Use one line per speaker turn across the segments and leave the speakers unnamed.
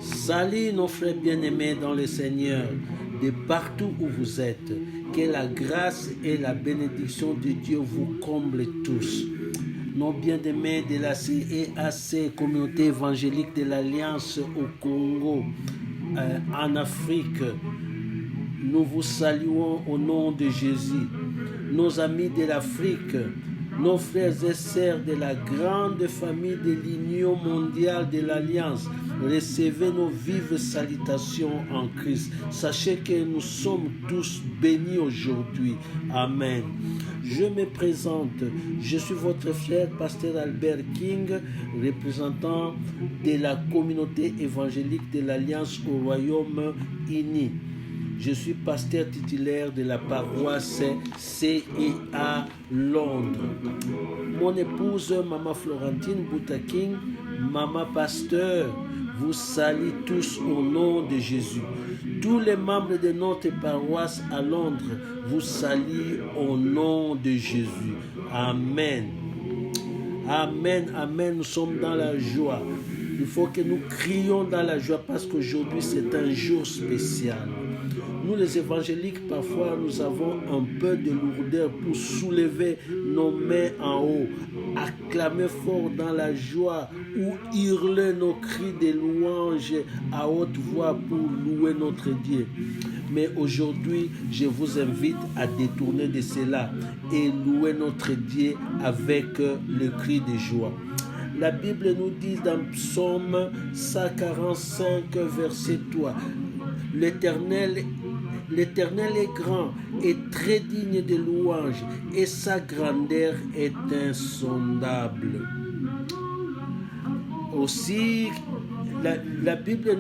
Salut nos frères bien-aimés dans le Seigneur, de partout où vous êtes. Que la grâce et la bénédiction de Dieu vous comblent tous. Nos bien-aimés de la CEAC, Communauté évangélique de l'Alliance au Congo, en Afrique, nous vous saluons au nom de Jésus. Nos amis de l'Afrique, nos frères et sœurs de la grande famille de l'Union mondiale de l'Alliance, recevez nos vives salutations en Christ. Sachez que nous sommes tous bénis aujourd'hui. Amen. Je me présente, je suis votre frère, pasteur Albert King, représentant de la communauté évangélique de l'Alliance au Royaume-Uni. Je suis pasteur titulaire de la paroisse CEA Londres. Mon épouse, Maman Florentine Boutaking, Maman Pasteur, vous salue tous au nom de Jésus. Tous les membres de notre paroisse à Londres vous saluent au nom de Jésus. Amen. Amen, amen, nous sommes dans la joie. Il faut que nous crions dans la joie parce qu'aujourd'hui c'est un jour spécial. Nous les évangéliques, parfois nous avons un peu de lourdeur pour soulever nos mains en haut, acclamer fort dans la joie ou hurler nos cris de louange à haute voix pour louer notre Dieu. Mais aujourd'hui, je vous invite à détourner de cela et louer notre Dieu avec le cri de joie. La Bible nous dit dans Psaume 145, verset 3, L'Éternel est grand et très digne de louange, et sa grandeur est insondable. Aussi, la Bible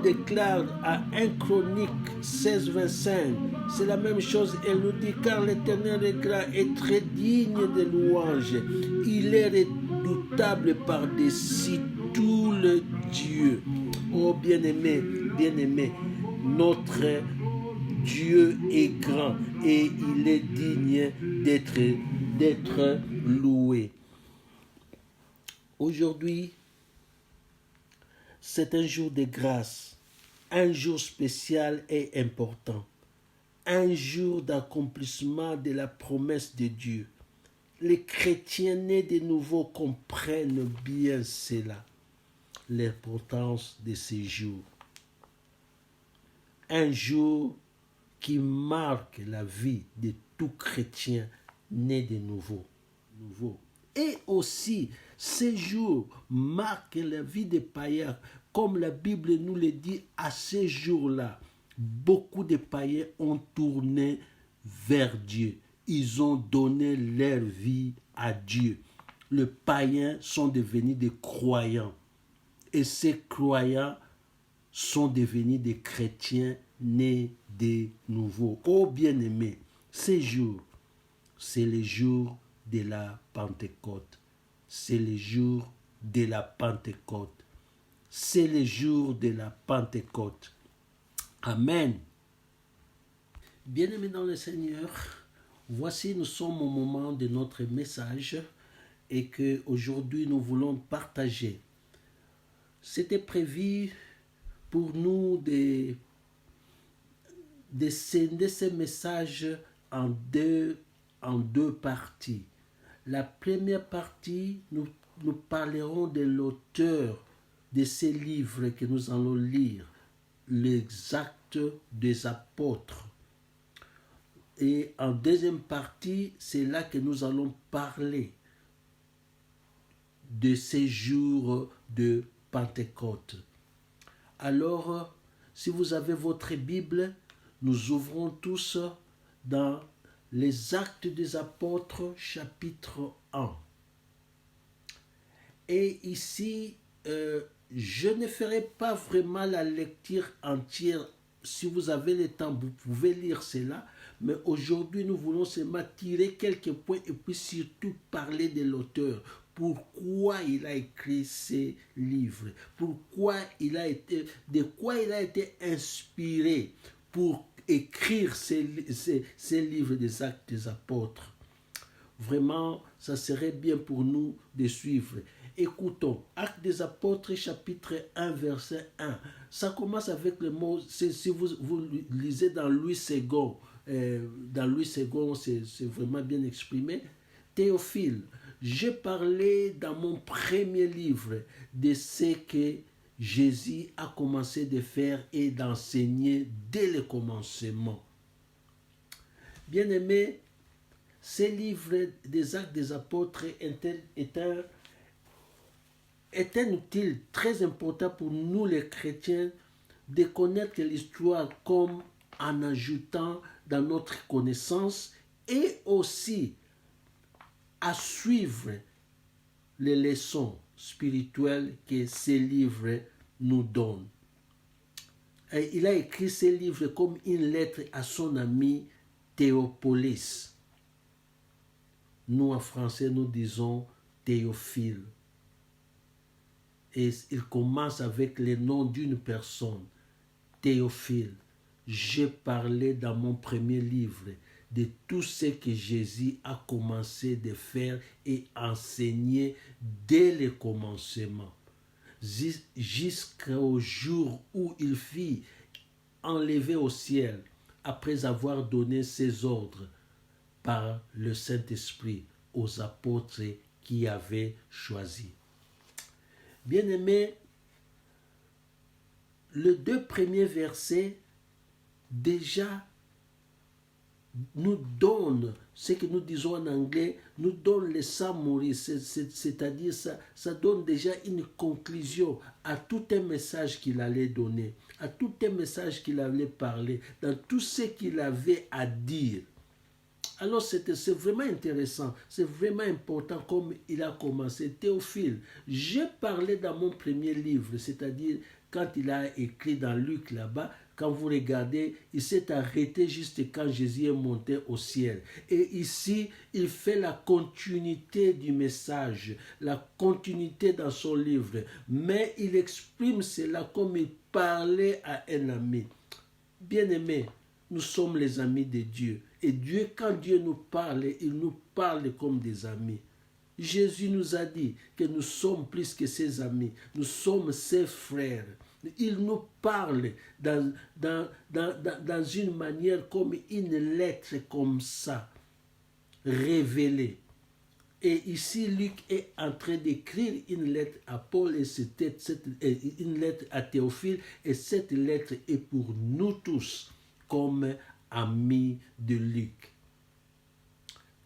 déclare à 1 Chronique 16, 25, c'est la même chose, elle nous dit, car l'Éternel est grand et très digne de louange, il est redoutable par-dessus tout le Dieu. Oh bien-aimé, notre Dieu est grand et il est digne d'être loué. Aujourd'hui, c'est un jour de grâce, un jour spécial et important, un jour d'accomplissement de la promesse de Dieu. Les chrétiens nés de nouveau comprennent bien cela, l'importance de ces jours. Un jour qui marque la vie de tout chrétien né de nouveau. Et aussi, ces jours marquent la vie des païens. Comme la Bible nous le dit, à ces jours-là, beaucoup de païens ont tourné vers Dieu. Ils ont donné leur vie à Dieu. Les païens sont devenus des croyants. Et ces croyants sont devenus des chrétiens nés de nouveau. Oh bien-aimés, ces jours, c'est le jour de la Pentecôte. C'est le jour de la Pentecôte. C'est le jour de la Pentecôte. Amen. Bien-aimés dans le Seigneur, voici nous sommes au moment de notre message et que aujourd'hui nous voulons partager. C'était prévu pour nous de scinder ces messages en deux parties. La première partie, nous parlerons de l'auteur de ces livres que nous allons lire, les Actes des Apôtres. Et en deuxième partie, c'est là que nous allons parler de ces jours de Pentecôte. Alors, si vous avez votre Bible, nous ouvrons tous dans les Actes des Apôtres, chapitre 1. Et ici, je ne ferai pas vraiment la lecture entière. Si vous avez le temps, vous pouvez lire cela. Mais aujourd'hui, nous voulons seulement tirer quelques points et puis surtout parler de l'auteur pourquoi il a écrit ces livres, de quoi il a été inspiré pour écrire ces livres des Actes des Apôtres. Vraiment, ça serait bien pour nous de suivre. Écoutons, Actes des Apôtres, chapitre 1, verset 1. Ça commence avec le mot, si vous lisez dans Louis II, c'est vraiment bien exprimé. Théophile, j'ai parlé dans mon premier livre de ce que Jésus a commencé de faire et d'enseigner dès le commencement. Bien-aimés, ce livre des Actes des Apôtres est un outil très important pour nous les chrétiens de connaître l'histoire comme en ajoutant dans notre connaissance et aussi à suivre les leçons spirituelles que ces livres nous donnent. Et il a écrit ces livres comme une lettre à son ami Théopolis. Nous, en français, nous disons Théophile. Et il commence avec le nom d'une personne, Théophile. J'ai parlé dans mon premier livre de tout ce que Jésus a commencé de faire et enseigner dès le commencement, jusqu'au jour où il fut enlevé au ciel après avoir donné ses ordres par le Saint-Esprit aux apôtres qui avaient choisi. Bien-aimés, les 2 premiers versets déjà nous donnent ce que nous disons en anglais, nous donnent le summary, c'est-à-dire ça donne déjà une conclusion à tout un message qu'il allait donner, à tout un message qu'il allait parler, dans tout ce qu'il avait à dire. Alors c'est vraiment intéressant, c'est vraiment important comme il a commencé. Théophile, j'ai parlé dans mon premier livre, c'est-à-dire quand il a écrit dans Luc là-bas, quand vous regardez, il s'est arrêté juste quand Jésus est monté au ciel. Et ici, il fait la continuité du message, la continuité dans son livre. Mais il exprime cela comme il parlait à un ami. Bien-aimé, nous sommes les amis de Dieu. Et Dieu, quand Dieu nous parle, il nous parle comme des amis. Jésus nous a dit que nous sommes plus que ses amis. Nous sommes ses frères. Il nous parle dans une manière comme une lettre comme ça, révélée. Et ici, Luc est en train d'écrire une lettre à Paul et une lettre à Théophile. Et cette lettre est pour nous tous comme amis de Luc.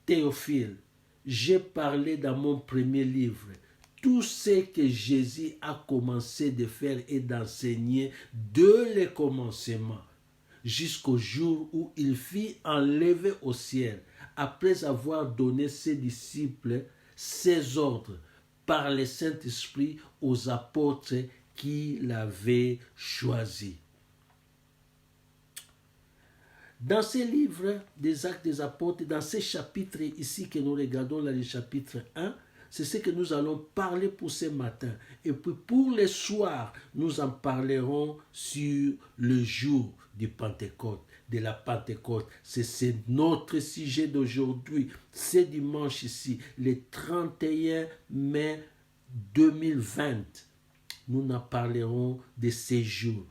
Théophile, j'ai parlé dans mon premier livre tout ce que Jésus a commencé de faire et d'enseigner dès le commencement jusqu'au jour où il fut enlevé au ciel après avoir donné ses disciples ses ordres par le Saint-Esprit aux apôtres qu'il avait choisis. Dans ces livres des Actes des Apôtres, dans ces chapitres ici que nous regardons là, le chapitre 1, c'est ce que nous allons parler pour ce matin. Et puis pour le soir, nous en parlerons sur le jour du Pentecôte, de la Pentecôte. C'est notre sujet d'aujourd'hui. C'est dimanche ici, le 31 mai 2020. Nous en parlerons de ces jours.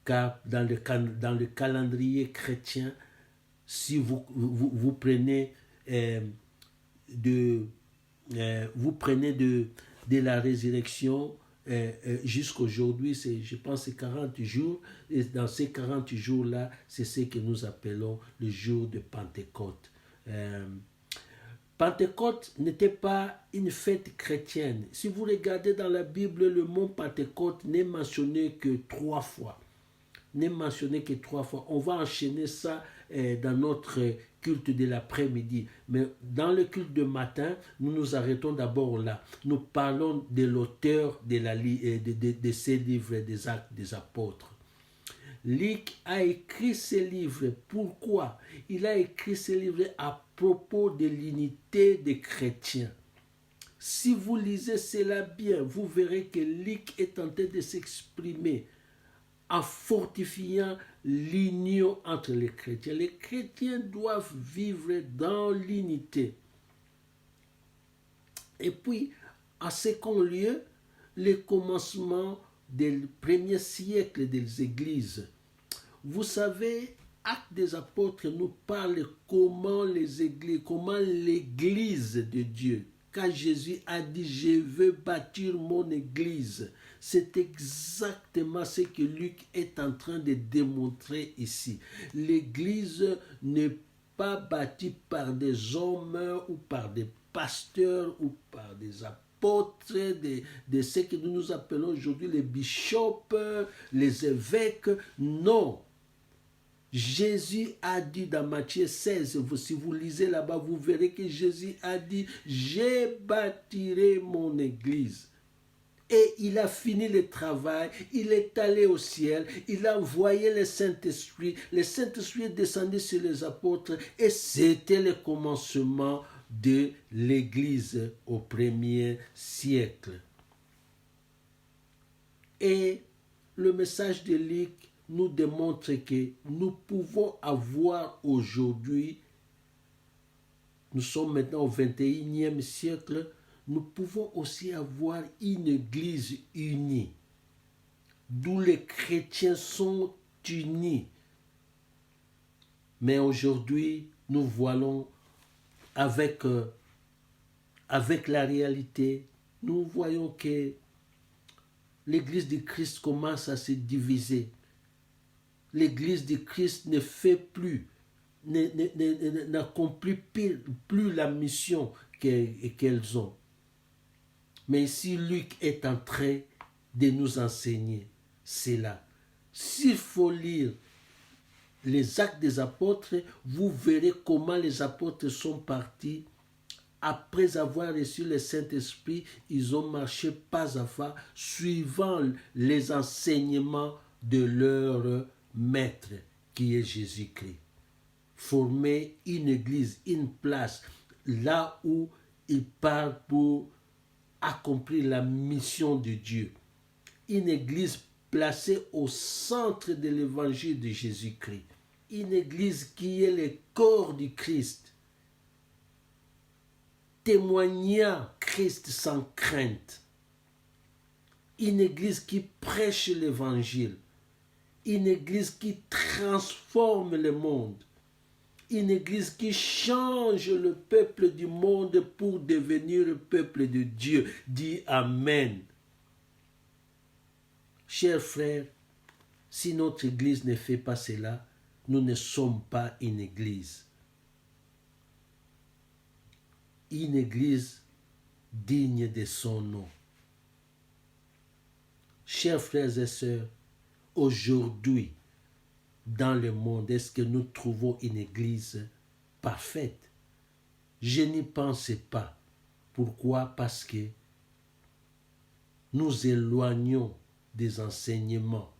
Car dans le calendrier chrétien, si vous prenez de la résurrection jusqu'aujourd'hui, je pense c'est 40 jours, et dans ces 40 jours-là, c'est ce que nous appelons le jour de Pentecôte. Pentecôte n'était pas une fête chrétienne. Si vous regardez dans la Bible, le mot Pentecôte n'est mentionné que 3 fois. N'est mentionné que 3 fois. On va enchaîner ça dans notre culte de l'après-midi. Mais dans le culte de matin, nous nous arrêtons d'abord là. Nous parlons de l'auteur de ces livres des Actes des Apôtres. Luc a écrit ces livres. Pourquoi? Il a écrit ces livres à propos de l'unité des chrétiens. Si vous lisez cela bien, vous verrez que Luc est en train de s'exprimer en fortifiant l'union entre les chrétiens. Les chrétiens doivent vivre dans l'unité. Et puis, en second lieu, le commencement des premiers siècles des églises. Vous savez, Actes des Apôtres nous parle comment l'église de Dieu, quand Jésus a dit « Je veux bâtir mon église », c'est exactement ce que Luc est en train de démontrer ici. L'église n'est pas bâtie par des hommes ou par des pasteurs ou par des apôtres, de ce que nous appelons aujourd'hui les bishops, les évêques. Non. Jésus a dit dans Matthieu 16, si vous lisez là-bas, vous verrez que Jésus a dit « Je bâtirai mon église ». Et il a fini le travail, il est allé au ciel, il a envoyé le Saint-Esprit est descendu sur les apôtres et c'était le commencement de l'Église au premier siècle. Et le message de Luc nous démontre que nous pouvons avoir aujourd'hui, nous sommes maintenant au 21e siècle, nous pouvons aussi avoir une église unie, d'où les chrétiens sont unis. Mais aujourd'hui, nous voyons avec la réalité, nous voyons que l'église de Christ commence à se diviser. L'église de Christ ne fait plus, n'accomplit plus la mission qu'elles ont. Mais ici, Luc est en train de nous enseigner cela. S'il faut lire les Actes des Apôtres, vous verrez comment les apôtres sont partis. Après avoir reçu le Saint-Esprit, ils ont marché pas à pas, suivant les enseignements de leur maître, qui est Jésus-Christ. Former une église, une place, là où ils parlent pour accomplir la mission de Dieu. Une église placée au centre de l'évangile de Jésus-Christ. Une église qui est le corps du Christ. Témoignant Christ sans crainte. Une église qui prêche l'évangile. Une église qui transforme le monde. Une église qui change le peuple du monde pour devenir le peuple de Dieu. Dis Amen. Chers frères, si notre église ne fait pas cela, nous ne sommes pas une église. Une église digne de son nom. Chers frères et sœurs, aujourd'hui, dans le monde, est-ce que nous trouvons une église parfaite? Je n'y pense pas. Pourquoi? Parce que nous éloignons des enseignements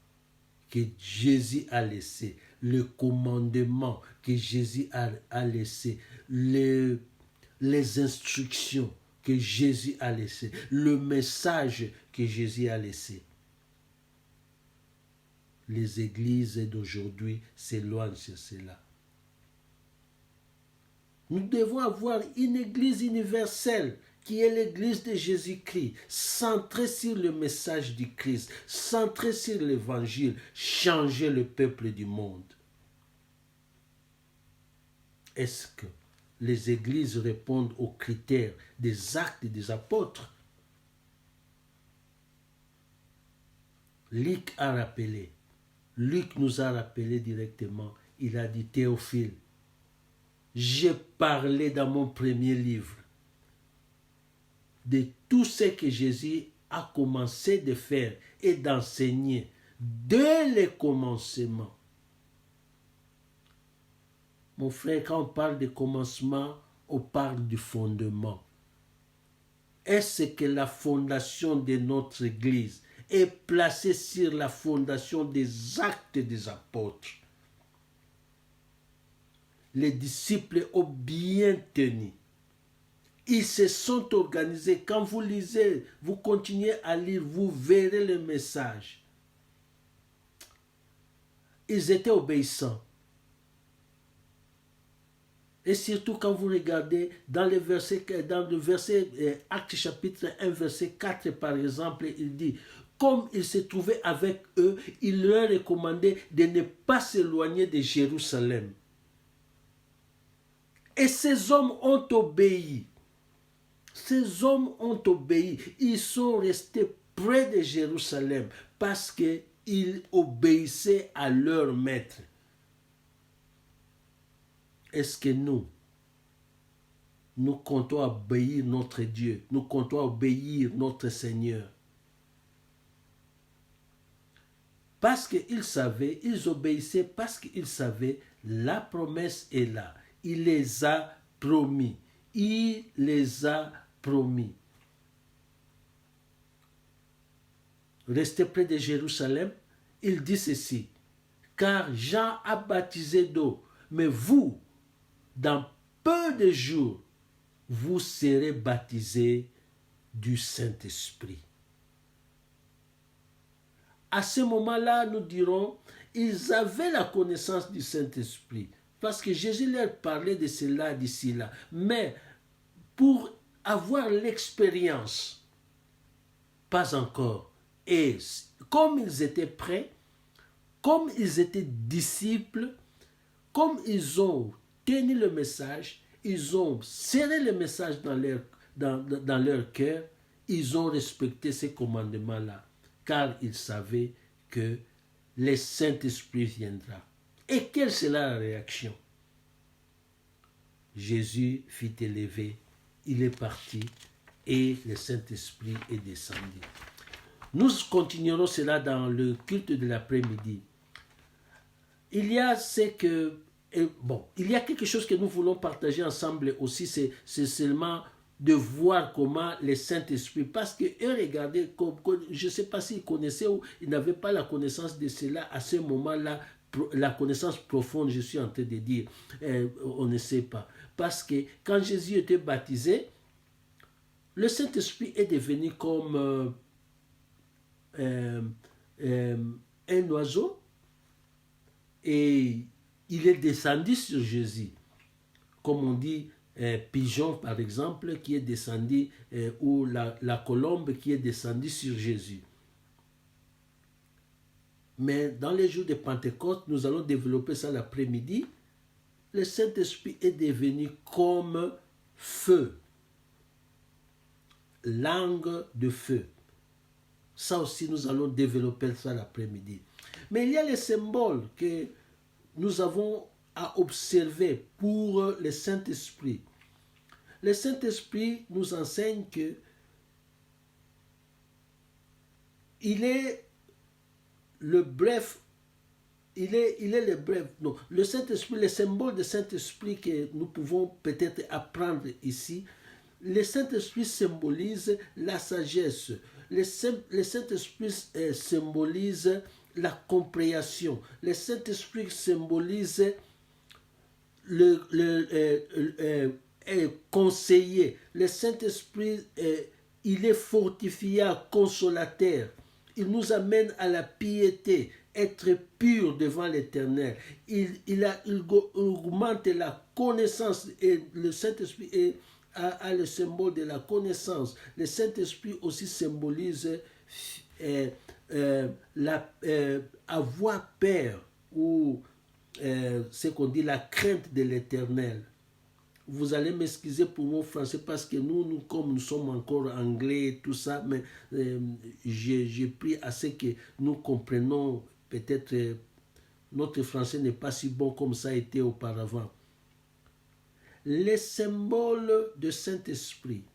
que Jésus a laissés, le commandement que Jésus a laissé, les instructions que Jésus a laissées, le message que Jésus a laissé. Les églises d'aujourd'hui s'éloignent sur cela. Nous devons avoir une église universelle qui est l'église de Jésus-Christ, centrée sur le message du Christ, centrée sur l'évangile, changer le peuple du monde. Est-ce que les églises répondent aux critères des actes des apôtres? Luc nous a rappelé directement, il a dit Théophile, j'ai parlé dans mon premier livre de tout ce que Jésus a commencé de faire et d'enseigner dès le commencement. Mon frère, quand on parle de commencement, on parle du fondement. Est-ce que la fondation de notre Église est placée sur la fondation des actes des apôtres? Les disciples ont bien tenu Ils se sont organisés. Quand vous lisez, vous continuez à lire, vous verrez le message. Ils étaient obéissants. Et surtout quand vous regardez dans le verset Actes chapitre 1, verset 4 par exemple, il dit, comme il se trouvait avec eux, il leur recommandait de ne pas s'éloigner de Jérusalem. Et ces hommes ont obéi. Ces hommes ont obéi. Ils sont restés près de Jérusalem parce qu'ils obéissaient à leur maître. Est-ce que nous comptons obéir notre Dieu, nous comptons obéir notre Seigneur? Parce qu'ils savaient, ils obéissaient parce qu'ils savaient, la promesse est là. Il les a promis. Il les a promis. Restez près de Jérusalem, il dit ceci, car Jean a baptisé d'eau, mais vous, dans peu de jours, vous serez baptisés du Saint-Esprit. À ce moment-là, nous dirons, ils avaient la connaissance du Saint-Esprit, parce que Jésus leur parlait de cela d'ici là. Mais pour avoir l'expérience, pas encore. Et comme ils étaient prêts, comme ils étaient disciples, comme ils ont tenu le message, ils ont serré le message dans leur cœur, ils ont respecté ces commandements-là, car ils savaient que le Saint-Esprit viendra. Et quelle sera la réaction? Jésus fit élever, il est parti et le Saint-Esprit est descendu. Nous continuerons cela dans le culte de l'après-midi. Il y a quelque chose que nous voulons partager ensemble aussi, c'est seulement de voir comment le Saint-Esprit, parce que eux, regardez, je ne sais pas s'ils connaissaient ou ils n'avaient pas la connaissance de cela à ce moment-là, la connaissance profonde, je suis en train de dire, on ne sait pas. Parce que quand Jésus était baptisé, le Saint-Esprit est devenu comme un oiseau et il est descendu sur Jésus. Comme on dit, pigeon par exemple, qui est descendu, ou la colombe qui est descendue sur Jésus. Mais dans les jours de Pentecôte, nous allons développer ça l'après-midi. Le Saint-Esprit est devenu comme feu, langue de feu. Ça aussi, nous allons développer ça l'après-midi. Mais il y a les symboles que nous avons à observer pour le Saint-Esprit. Le Saint-Esprit nous enseigne que il est le bref, il est le bref. Non, le Saint-Esprit, les symboles du Saint-Esprit que nous pouvons peut-être apprendre ici, le Saint-Esprit symbolise la sagesse. Le Saint-Esprit symbolise la compréhension. Le Saint-Esprit symbolise le conseiller. Le Saint-Esprit, il est fortifiant, consolateur. Il nous amène à la piété, être pur devant l'Éternel. Il augmente la connaissance et le Saint-Esprit a le symbole de la connaissance. Le Saint-Esprit aussi symbolise avoir peur ou ce qu'on dit la crainte de l'Éternel. Vous allez m'excuser pour mon français parce que nous, comme nous sommes encore anglais et tout ça, mais j'ai pris à ce que nous comprenons, peut-être notre français n'est pas si bon comme ça a été auparavant. Les symboles de Saint-Esprit.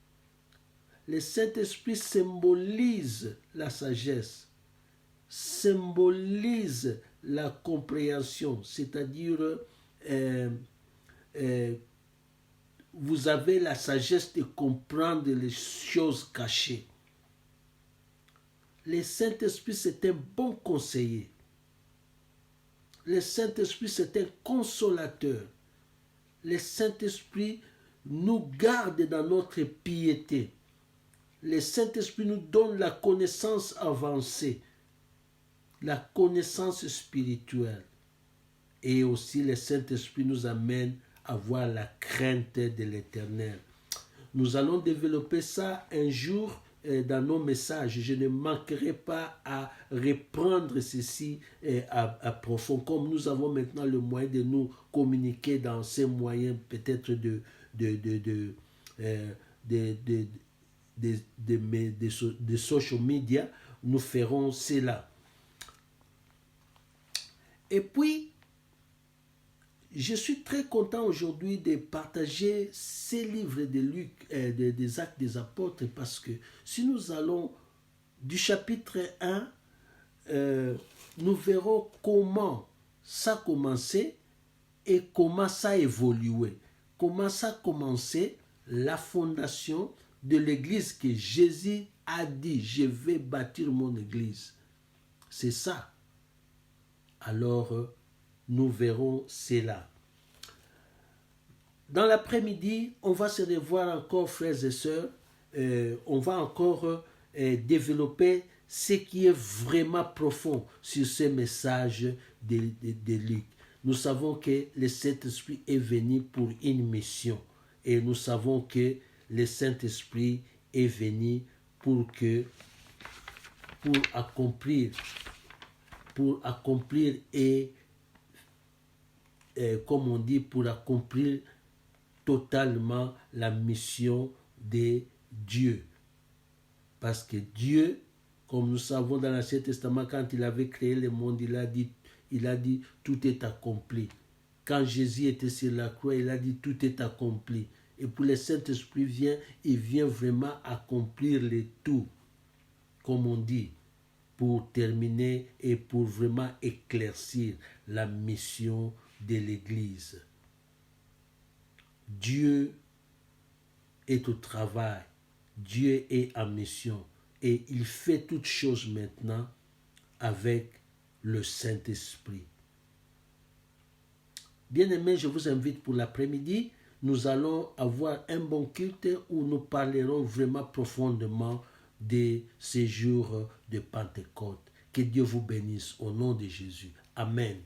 Le Saint-Esprit symbolise la sagesse, symbolise la compréhension, c'est-à-dire vous avez la sagesse de comprendre les choses cachées. Le Saint-Esprit, c'est un bon conseiller. Le Saint-Esprit, c'est un consolateur. Le Saint-Esprit nous garde dans notre piété. Le Saint-Esprit nous donne la connaissance avancée, la connaissance spirituelle. Et aussi le Saint-Esprit nous amène à avoir la crainte de l'Éternel. Nous allons développer ça un jour dans nos messages. Je ne manquerai pas à reprendre ceci à profond. Comme nous avons maintenant le moyen de nous communiquer dans ces moyens peut-être de social media, nous ferons cela. Et puis, je suis très content aujourd'hui de partager ces livres de Luc, des Actes des Apôtres, parce que si nous allons du chapitre 1, nous verrons comment ça a commencé et comment ça a évolué. Comment ça a commencé, la fondation de l'église que Jésus a dit, je vais bâtir mon église. C'est ça. Alors, nous verrons cela. Dans l'après-midi, on va se revoir encore, frères et sœurs. On va encore développer ce qui est vraiment profond sur ce message de Luc. Nous savons que le Saint-Esprit est venu pour une mission. Et nous savons que le Saint-Esprit est venu pour accomplir et comme on dit, pour accomplir totalement la mission de Dieu. Parce que Dieu, comme nous savons dans l'Ancien Testament, quand il avait créé le monde, il a dit tout est accompli. Quand Jésus était sur la croix, il a dit tout est accompli. Et pour le Saint-Esprit il vient vraiment accomplir le tout, comme on dit, pour terminer et pour vraiment éclaircir la mission de l'Église. Dieu est au travail, Dieu est en mission et il fait toutes choses maintenant avec le Saint-Esprit. Bien-aimés, je vous invite pour l'après-midi. Nous allons avoir un bon culte où nous parlerons vraiment profondément de ces jours de Pentecôte. Que Dieu vous bénisse au nom de Jésus. Amen.